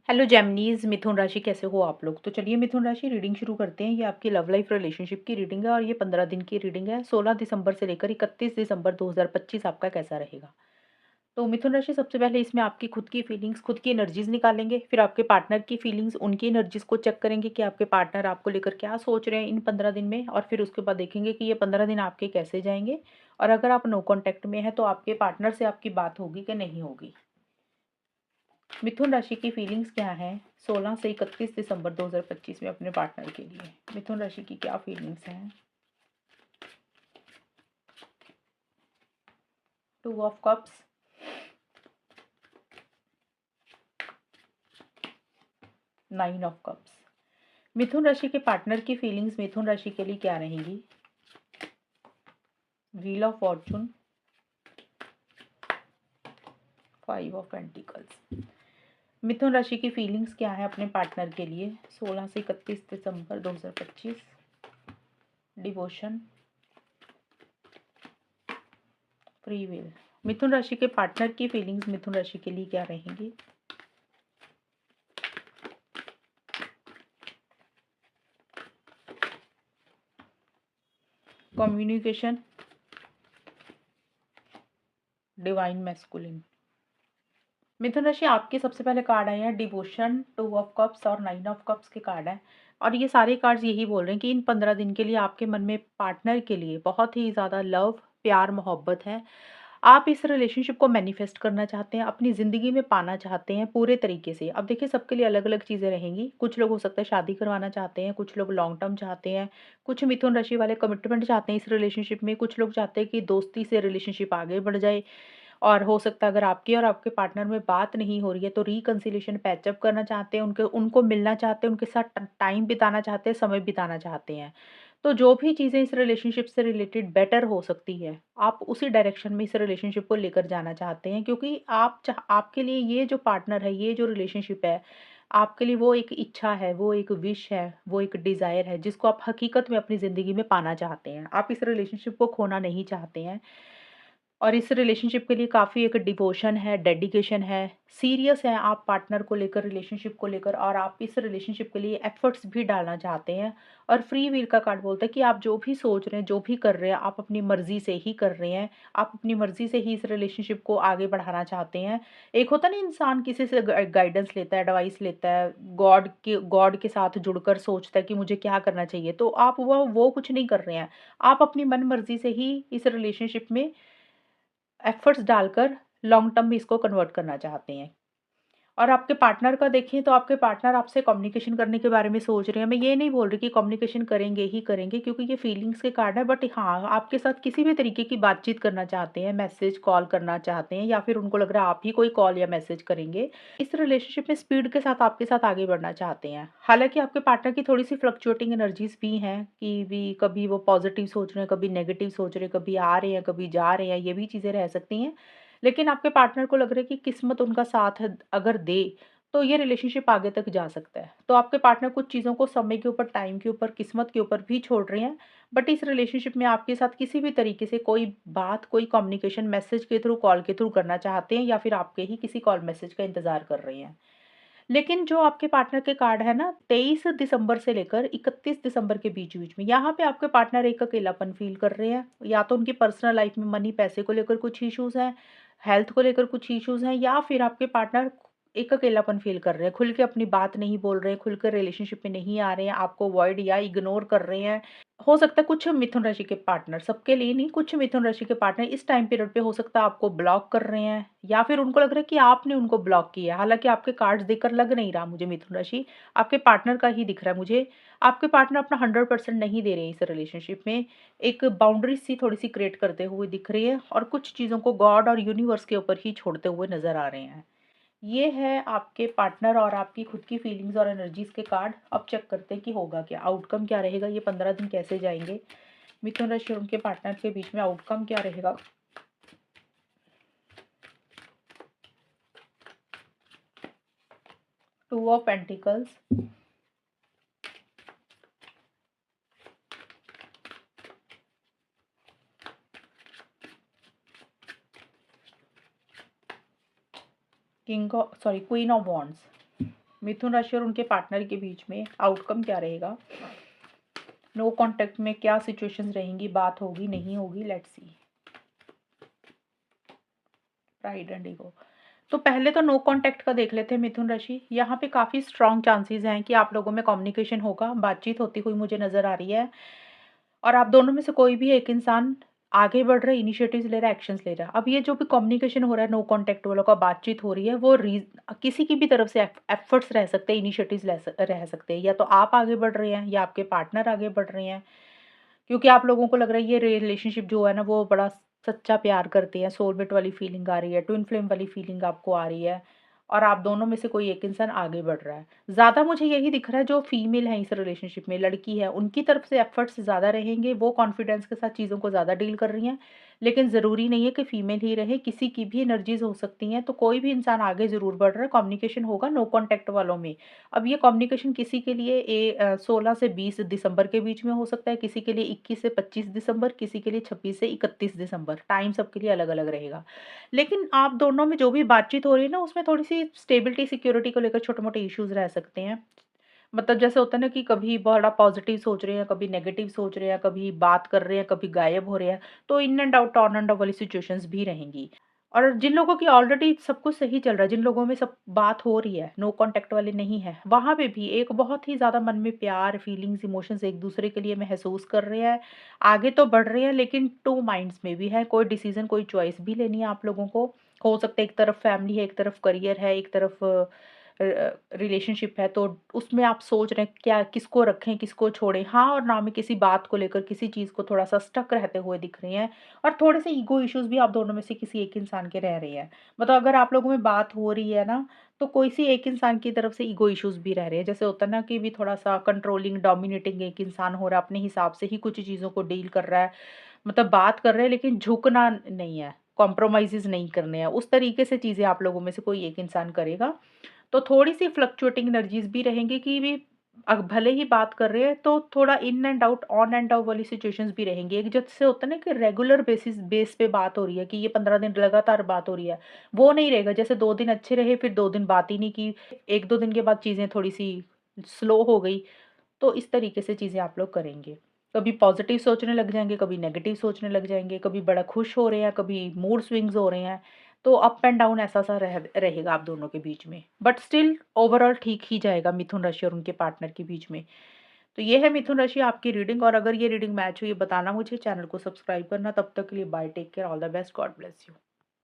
Hello जेमिनीज, मिथुन राशि कैसे हो आप लोग। तो चलिए मिथुन राशि रीडिंग शुरू करते हैं। ये आपकी लव लाइफ रिलेशनशिप की रीडिंग है और ये 15 दिन की रीडिंग है। 16 दिसंबर से लेकर 31 दिसंबर 2025 आपका कैसा रहेगा। तो मिथुन राशि, सबसे पहले इसमें आपकी खुद की फीलिंग्स, खुद की एनर्जीज निकालेंगे। फिर आपके पार्टनर की फीलिंग्स, उनकी एनर्जीज को चेक करेंगे कि आपके पार्टनर आपको लेकर क्या सोच रहे हैं इन 15 दिन में। और फिर उसके बाद देखेंगे कि ये 15 दिन आपके कैसे जाएंगे। और अगर आप नो कॉन्टैक्ट में हैं तो आपके पार्टनर से आपकी बात होगी कि नहीं होगी। मिथुन राशि की फीलिंग्स क्या हैं 16 से 31 दिसंबर 2025 में अपने पार्टनर के लिए। मिथुन राशि की क्या फीलिंग्स हैं। 2 ऑफ कप्स, 9 ऑफ कप्स। मिथुन राशि के पार्टनर की फीलिंग्स मिथुन राशि के लिए क्या रहेंगी। Wheel of fortune, 5 of pentacles. मिथुन राशि की फीलिंग्स क्या है अपने पार्टनर के लिए 16 से 31 दिसंबर 2025। Devotion, free will. मिथुन राशि के पार्टनर की फीलिंग्स मिथुन राशि के लिए क्या रहेंगी। Communication, divine masculine. मिथुन राशि आपके सबसे पहले कार्ड आए हैं डिवोशन, 2 ऑफ कप्स और 9 ऑफ कप्स के कार्ड हैं। और ये सारे कार्ड्स यही बोल रहे हैं कि इन 15 दिन के लिए आपके मन में पार्टनर के लिए बहुत ही ज़्यादा लव, प्यार, मोहब्बत है। आप इस रिलेशनशिप को मैनिफेस्ट करना चाहते हैं, अपनी ज़िंदगी में पाना चाहते हैं पूरे तरीके से। अब देखिए, सबके लिए अलग अलग चीज़ें रहेंगी। कुछ लोग हो सकता है शादी करवाना चाहते हैं, कुछ लोग लॉन्ग टर्म चाहते हैं, कुछ मिथुन राशि वाले कमिटमेंट चाहते हैं इस रिलेशनशिप में, कुछ लोग चाहते हैं कि दोस्ती से रिलेशनशिप आगे बढ़ जाए। और हो सकता है अगर आपकी और आपके पार्टनर में बात नहीं हो रही है तो रिकंसिलिएशन, पैचअप करना चाहते हैं, उनके उनको मिलना चाहते हैं, उनके साथ टाइम बिताना चाहते हैं, समय बिताना चाहते हैं। तो जो भी चीज़ें इस रिलेशनशिप से रिलेटेड बेटर हो सकती है, आप उसी डायरेक्शन में इस रिलेशनशिप को लेकर जाना चाहते हैं, क्योंकि आपके लिए ये जो पार्टनर है, ये जो रिलेशनशिप है, आपके लिए वो एक इच्छा है, वो एक विश है, वो एक डिज़ायर है जिसको आप हकीकत में अपनी ज़िंदगी में पाना चाहते हैं। आप इस रिलेशनशिप को खोना नहीं चाहते हैं। और इस रिलेशनशिप के लिए काफ़ी एक डिवोशन है, डेडिकेशन है, सीरियस हैं आप पार्टनर को लेकर, रिलेशनशिप को लेकर, और आप इस रिलेशनशिप के लिए एफर्ट्स भी डालना चाहते हैं। और फ्री विल का कार्ड बोलता है कि आप जो भी सोच रहे हैं, जो भी कर रहे हैं, आप अपनी मर्ज़ी से ही कर रहे हैं। आप अपनी मर्ज़ी से ही इस रिलेशनशिप को आगे बढ़ाना चाहते हैं। एक होता है ना, इंसान किसी से गाइडेंस लेता है, एडवाइस लेता है, गॉड के साथ जुड़कर सोचता है कि मुझे क्या करना चाहिए। तो आप वो कुछ नहीं कर रहे हैं। आप अपनी मन मर्ज़ी से ही इस रिलेशनशिप में एफर्ट्स डालकर लॉन्ग टर्म में इसको कन्वर्ट करना चाहते हैं। और आपके पार्टनर का देखें तो आपके पार्टनर आपसे कम्युनिकेशन करने के बारे में सोच रहे हैं। मैं ये नहीं बोल रही कि कम्युनिकेशन करेंगे ही करेंगे, क्योंकि ये फीलिंग्स के कार्ड है। बट हाँ, आपके साथ किसी भी तरीके की बातचीत करना चाहते हैं, मैसेज, कॉल करना चाहते हैं, या फिर उनको लग रहा है आप ही कोई कॉल या मैसेज करेंगे। इस रिलेशनशिप में स्पीड के साथ आपके साथ आगे बढ़ना चाहते हैं। हालाँकि आपके पार्टनर की थोड़ी-सी फ्लक्चुएटिंग एनर्जीज़ भी हैं कि कभी वो पॉज़िटिव सोच रहे हैं, कभी नेगेटिव सोच रहे हैं, कभी आ रहे हैं, कभी जा रहे हैं, ये भी चीज़ें रह सकती हैं। लेकिन आपके पार्टनर को लग रहा है कि किस्मत उनका साथ है, अगर दे तो ये रिलेशनशिप आगे तक जा सकता है। तो आपके पार्टनर कुछ चीज़ों को समय के ऊपर, टाइम के ऊपर, किस्मत के ऊपर भी छोड़ रहे हैं। बट इस रिलेशनशिप में आपके साथ किसी भी तरीके से कोई बात, कोई कम्युनिकेशन मैसेज के थ्रू, कॉल के थ्रू करना चाहते हैं, या फिर आपके ही किसी कॉल मैसेज का इंतज़ार कर रहे हैं। लेकिन जो आपके पार्टनर के कार्ड है ना, 23 दिसंबर से लेकर 31 दिसंबर के बीच-बीच में, यहाँ पे आपके पार्टनर एक अकेलापन फ़ील कर रहे हैं। या तो उनकी पर्सनल लाइफ़ में मनी, पैसे को लेकर कुछ इश्यूज़ हैं, हेल्थ को लेकर कुछ इश्यूज़ हैं, या फिर आपके पार्टनर एक अकेलापन फ़ील कर रहे हैं, खुल के अपनी बात नहीं बोल रहे हैं, खुलकर रिलेशनशिप में नहीं आ रहे हैं, आपको अवॉइड या इग्नोर कर रहे हैं। हो सकता है कुछ मिथुन राशि के पार्टनर, सबके लिए नहीं, कुछ मिथुन राशि के पार्टनर इस टाइम पीरियड पे हो सकता है आपको ब्लॉक कर रहे हैं, या फिर उनको लग रहा है कि आपने उनको ब्लॉक किया है। हालाँकि आपके कार्ड्स देखकर लग नहीं रहा मुझे मिथुन राशि, आपके पार्टनर का ही दिख रहा है मुझे। आपके पार्टनर अपना 100% नहीं दे रहे हैं इस रिलेशनशिप में। एक बाउंड्रीज़ सी थोड़ी-सी क्रिएट करते हुए दिख रही है, और कुछ चीज़ों को गॉड और यूनिवर्स के ऊपर ही छोड़ते हुए नज़र आ रहे हैं। ये है आपके पार्टनर और आपकी खुद की फीलिंग्स और एनर्जीज के कार्ड। अब चेक करते हैं कि होगा क्या, आउटकम क्या रहेगा, ये 15 दिन कैसे जाएंगे। मिथुन राशि और उनके पार्टनर के बीच में आउटकम क्या रहेगा। 2 of pentacles, queen of wands. मिथुन राशि और उनके पार्टनर के बीच में आउटकम क्या रहेगा, नो कॉन्टैक्ट में क्या सिचुएशंस रहेंगी, बात होगी नहीं होगी, let's see. Pride and ego. तो पहले तो नो कॉन्टैक्ट का देख लेते हैं मिथुन राशि। यहाँ पे काफ़ी स्ट्रॉन्ग चांसेस हैं कि आप लोगों में कम्युनिकेशन होगा, बातचीत होती हुई मुझे नज़र आ रही है। और आप दोनों में से कोई भी एक इंसान आगे बढ़ रहा है, इनिशिएटिव्स ले रहा है, एक्शंस ले रहा है। अब ये जो भी कम्युनिकेशन हो रहा है नो कॉन्टैक्ट वालों का, बातचीत हो रही है, वो किसी की भी तरफ से एफर्ट्स रह सकते हैं, इनिशिएटिव्स रह सकते हैं। या तो आप आगे बढ़ रहे हैं या आपके पार्टनर आगे बढ़ रहे हैं, क्योंकि आप लोगों को लग रहा है ये रिलेशनशिप जो है ना वो बड़ा सच्चा प्यार करते हैं, सोलमेट वाली फीलिंग आ रही है, ट्विन फ्लेम वाली फीलिंग आपको आ रही है, और आप दोनों में से कोई एक इंसान आगे बढ़ रहा है। ज़्यादा मुझे यही दिख रहा है, जो फीमेल है इस रिलेशनशिप में, लड़की है, उनकी तरफ से एफर्ट्स ज़्यादा रहेंगे, वो कॉन्फिडेंस के साथ चीज़ों को ज़्यादा डील कर रही हैं। लेकिन ज़रूरी नहीं है कि फीमेल ही रहे, किसी की भी एनर्जीज हो सकती हैं, तो कोई भी इंसान आगे ज़रूर बढ़ रहा है। कम्युनिकेशन होगा नो कॉन्टैक्ट वालों में। अब ये कम्युनिकेशन किसी के लिए 16 से 20 दिसंबर के बीच में हो सकता है, किसी के लिए 21 से 25 दिसंबर, किसी के लिए 26 से 31 दिसंबर। टाइम सबके लिए अलग-अलग रहेगा। लेकिन आप दोनों में जो भी बातचीत हो रही है ना, उसमें थोड़ी-सी स्टेबिलिटी, सिक्योरिटी को लेकर छोटे-मोटे इश्यूज़ रह सकते हैं। मतलब जैसे होता है ना कि कभी बड़ा पॉज़िटिव सोच रहे हैं, कभी नेगेटिव सोच रहे हैं, कभी बात कर रहे हैं, कभी गायब हो रहे हैं, तो in and out, on end of वाली सिचुएशंस भी रहेंगी। और जिन लोगों की ऑलरेडी सब कुछ सही चल रहा है, जिन लोगों में सब बात हो रही है, नो कॉन्टैक्ट वाले नहीं है, वहाँ पे भी एक बहुत ही ज़्यादा मन में प्यार, फीलिंग्स, इमोशंस एक-दूसरे के लिए महसूस कर रहे हैं, आगे तो बढ़ रहे हैं, लेकिन 2 माइंड्स में भी है, कोई डिसीज़न, कोई चॉइस भी लेनी है आप लोगों को। हो सकता है एक तरफ फैमिली है, एक तरफ करियर है, एक तरफ रिलेशनशिप है, तो उसमें आप सोच रहे हैं क्या, किसको रखें, किसको छोड़ें? हाँ और ना में किसी बात को लेकर, किसी चीज़ को थोड़ा-सा स्टक रहते हुए दिख रहे हैं, और थोड़े-से ईगो इश्यूज़ भी आप दोनों में से किसी एक इंसान के रह रहे हैं। मतलब अगर आप लोगों में बात हो रही है ना, तो कोई-सी एक इंसान की तरफ से ईगो इश्यूज़ भी रह रहे हैं। जैसे होता है ना कि भी थोड़ा-सा कंट्रोलिंग, डोमिनेटिंग एक इंसान हो रहा है, अपने हिसाब से ही कुछ चीज़ों को डील कर रहा है। मतलब बात कर रहे हैं लेकिन झुकना नहीं है, कॉम्प्रोमाइज़ेज़ नहीं करने हैं। उस तरीके से चीज़ें आप लोगों में से कोई एक इंसान करेगा। तो थोड़ी-सी फ्लक्चुएटिंग एनर्जीज़ भी रहेंगी कि भी भले ही बात कर रहे हैं, तो थोड़ा in and out, on end of वाली सिचुएशंस भी रहेंगी। एक जैसे होता है ना कि रेगुलर बेस पे बात हो रही है, कि ये 15 दिन लगातार बात हो रही है, वो नहीं रहेगा। जैसे 2 दिन अच्छे रहे, फिर 2 दिन बात ही नहीं की, 1-2 दिन के बाद चीज़ें थोड़ी-सी स्लो हो गई। तो इस तरीके से चीज़ें आप लोग करेंगे। कभी पॉज़िटिव सोचने लग जाएँगे, कभी नेगेटिव सोचने लग जाएँगे, कभी बड़ा खुश हो रहे हैं, कभी मूड स्विंग्स हो रहे हैं। तो अप एंड डाउन ऐसा-सा रहेगा आप दोनों के बीच में। बट स्टिल ओवरऑल ठीक ही जाएगा मिथुन राशि और उनके पार्टनर के बीच में। तो ये है मिथुन राशि आपकी रीडिंग, और अगर ये रीडिंग मैच हुई, बताना मुझे, चैनल को सब्सक्राइब करना। तब तक के लिए bye, take care, all the best, God bless you.